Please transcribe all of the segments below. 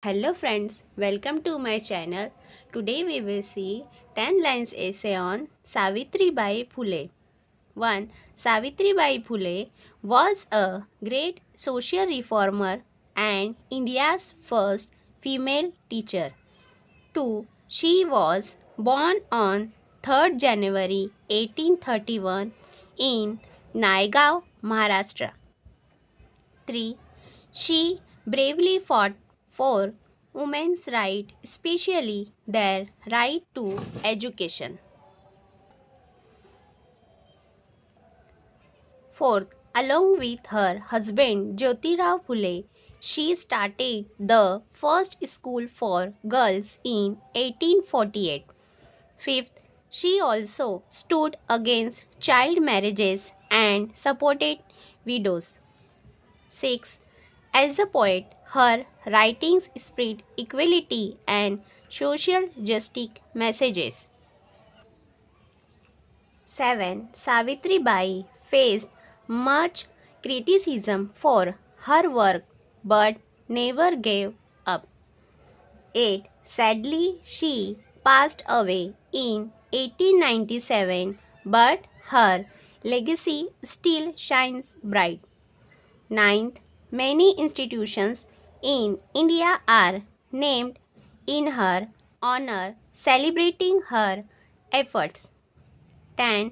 Hello friends, welcome to my channel. Today we will see 10 lines essay on Savitribai Phule. 1. Savitribai Phule was a great social reformer and India's first female teacher. 2. She was born on 3rd January 1831 in Naigaon, Maharashtra. 3. She bravely fought for women's rights, especially their right to education. 4th, along with her husband Jyotirao Phule, she started the first school for girls in 1848. 5th, she also stood against child marriages and supported widows. 6. As a poet, her writings spread equality and social justice messages. 7. Savitribai faced much criticism for her work but never gave up. 8. Sadly, she passed away in 1897, but her legacy still shines bright. 9th, many institutions in India are named in her honor, celebrating her efforts. 10.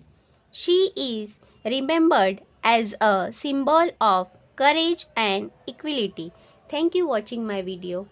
She is remembered as a symbol of courage and equality. Thank you for watching my video.